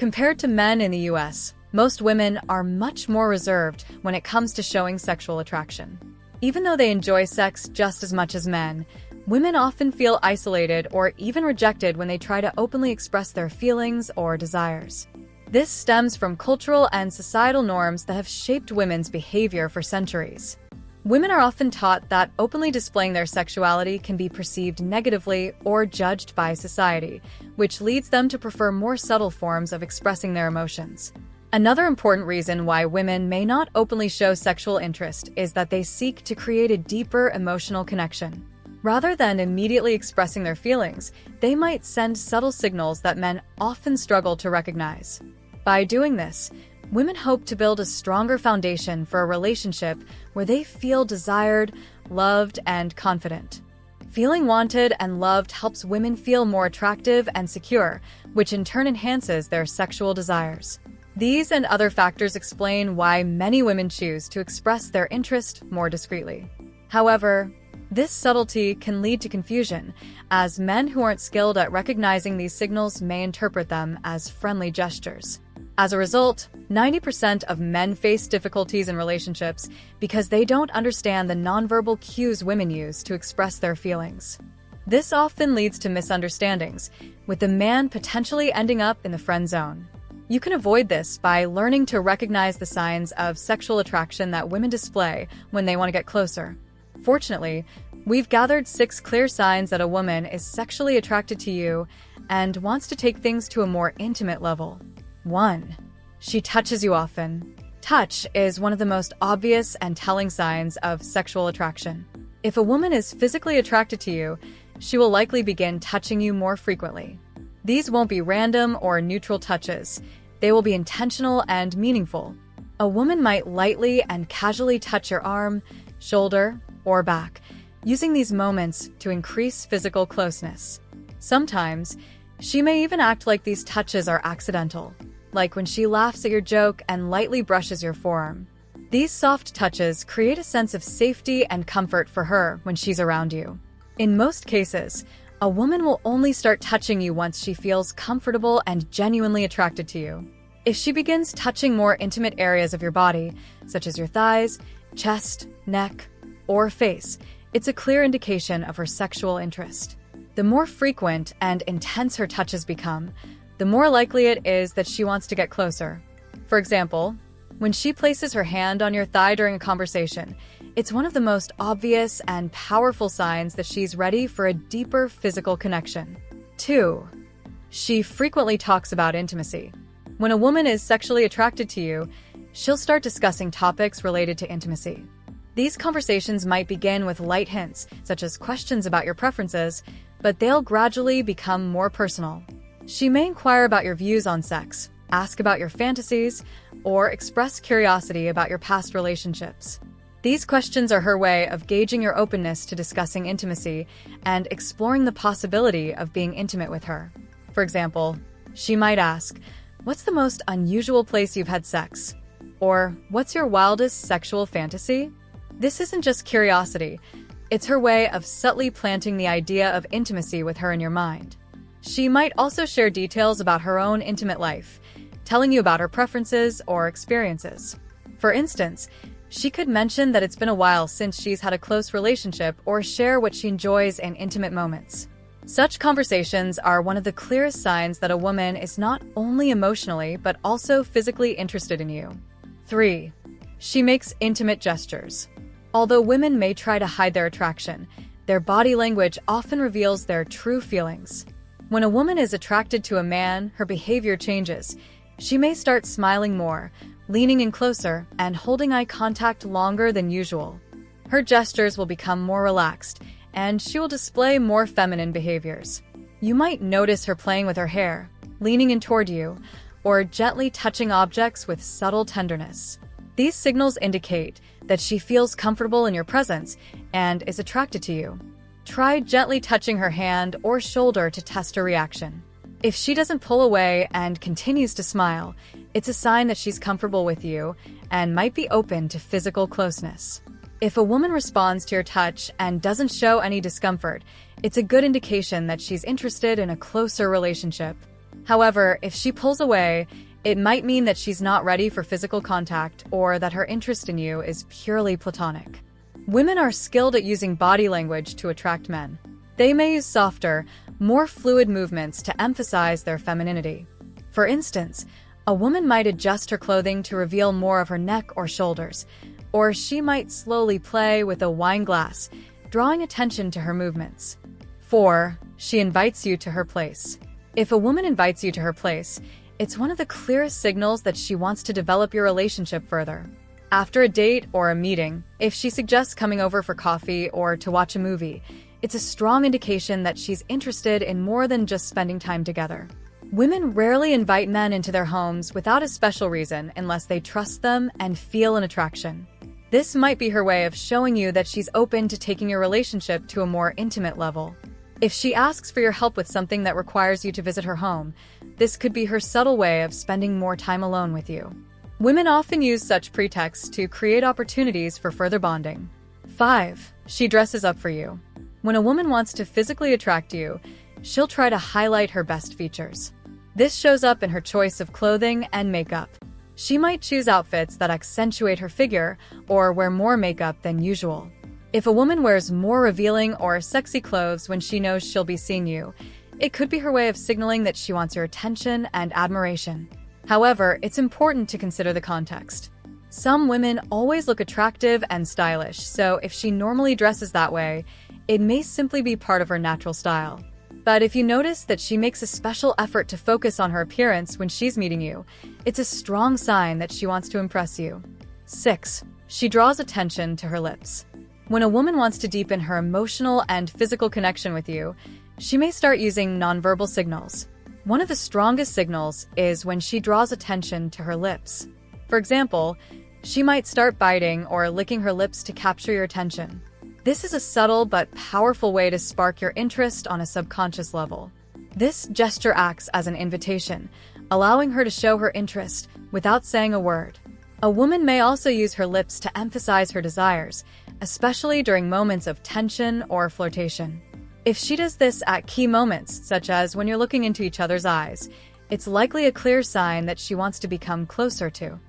Compared to men in the US, most women are much more reserved when it comes to showing sexual attraction. Even though they enjoy sex just as much as men, women often feel isolated or even rejected when they try to openly express their feelings or desires. This stems from cultural and societal norms that have shaped women's behavior for centuries. Women are often taught that openly displaying their sexuality can be perceived negatively or judged by society, which leads them to prefer more subtle forms of expressing their emotions. Another important reason why women may not openly show sexual interest is that they seek to create a deeper emotional connection. Rather than immediately expressing their feelings, they might send subtle signals that men often struggle to recognize. By doing this, women hope to build a stronger foundation for a relationship where they feel desired, loved, and confident. Feeling wanted and loved helps women feel more attractive and secure, which in turn enhances their sexual desires. These and other factors explain why many women choose to express their interest more discreetly. However, this subtlety can lead to confusion, as men who aren't skilled at recognizing these signals may interpret them as friendly gestures. As a result, 90% of men face difficulties in relationships because they don't understand the nonverbal cues women use to express their feelings. This often leads to misunderstandings, with the man potentially ending up in the friend zone. You can avoid this by learning to recognize the signs of sexual attraction that women display when they want to get closer. Fortunately, we've gathered 6 clear signs that a woman is sexually attracted to you and wants to take things to a more intimate level. 1. She touches you often. Touch is one of the most obvious and telling signs of sexual attraction. If a woman is physically attracted to you, she will likely begin touching you more frequently. These won't be random or neutral touches. They will be intentional and meaningful. A woman might lightly and casually touch your arm, shoulder, or back, using these moments to increase physical closeness. Sometimes, she may even act like these touches are accidental, like when she laughs at your joke and lightly brushes your forearm. These soft touches create a sense of safety and comfort for her when she's around you. In most cases, a woman will only start touching you once she feels comfortable and genuinely attracted to you. If she begins touching more intimate areas of your body, such as your thighs, chest, neck, or face, it's a clear indication of her sexual interest. The more frequent and intense her touches become, the more likely it is that she wants to get closer. For example, when she places her hand on your thigh during a conversation, it's one of the most obvious and powerful signs that she's ready for a deeper physical connection. 2. She frequently talks about intimacy. When a woman is sexually attracted to you, she'll start discussing topics related to intimacy. These conversations might begin with light hints, such as questions about your preferences, but they'll gradually become more personal. She may inquire about your views on sex, ask about your fantasies, or express curiosity about your past relationships. These questions are her way of gauging your openness to discussing intimacy and exploring the possibility of being intimate with her. For example, she might ask, "What's the most unusual place you've had sex?" Or, "What's your wildest sexual fantasy?" This isn't just curiosity, it's her way of subtly planting the idea of intimacy with her in your mind. She might also share details about her own intimate life, telling you about her preferences or experiences. For instance, she could mention that it's been a while since she's had a close relationship or share what she enjoys in intimate moments. Such conversations are one of the clearest signs that a woman is not only emotionally but also physically interested in you. 3. She makes intimate gestures. Although women may try to hide their attraction, their body language often reveals their true feelings. When a woman is attracted to a man, her behavior changes. She may start smiling more, leaning in closer, and holding eye contact longer than usual. Her gestures will become more relaxed, and she will display more feminine behaviors. You might notice her playing with her hair, leaning in toward you, or gently touching objects with subtle tenderness. These signals indicate that she feels comfortable in your presence and is attracted to you. Try gently touching her hand or shoulder to test her reaction. If she doesn't pull away and continues to smile, it's a sign that she's comfortable with you and might be open to physical closeness. If a woman responds to your touch and doesn't show any discomfort, it's a good indication that she's interested in a closer relationship. However, if she pulls away, it might mean that she's not ready for physical contact or that her interest in you is purely platonic. Women are skilled at using body language to attract men. They may use softer, more fluid movements to emphasize their femininity. For instance, a woman might adjust her clothing to reveal more of her neck or shoulders, or she might slowly play with a wine glass, drawing attention to her movements. 4. She invites you to her place. If a woman invites you to her place, it's one of the clearest signals that she wants to develop your relationship further. After a date or a meeting, if she suggests coming over for coffee or to watch a movie, it's a strong indication that she's interested in more than just spending time together. Women rarely invite men into their homes without a special reason unless they trust them and feel an attraction. This might be her way of showing you that she's open to taking your relationship to a more intimate level. If she asks for your help with something that requires you to visit her home, this could be her subtle way of spending more time alone with you. Women often use such pretexts to create opportunities for further bonding. 5. She dresses up for you. When a woman wants to physically attract you, she'll try to highlight her best features. This shows up in her choice of clothing and makeup. She might choose outfits that accentuate her figure or wear more makeup than usual. If a woman wears more revealing or sexy clothes when she knows she'll be seeing you, it could be her way of signaling that she wants your attention and admiration. However, it's important to consider the context. Some women always look attractive and stylish, so if she normally dresses that way, it may simply be part of her natural style. But if you notice that she makes a special effort to focus on her appearance when she's meeting you, it's a strong sign that she wants to impress you. 6. She draws attention to her lips. When a woman wants to deepen her emotional and physical connection with you, she may start using nonverbal signals. One of the strongest signals is when she draws attention to her lips. For example, she might start biting or licking her lips to capture your attention. This is a subtle but powerful way to spark your interest on a subconscious level. This gesture acts as an invitation, allowing her to show her interest without saying a word. A woman may also use her lips to emphasize her desires, especially during moments of tension or flirtation. If she does this at key moments, such as when you're looking into each other's eyes, it's likely a clear sign that she wants to become closer to.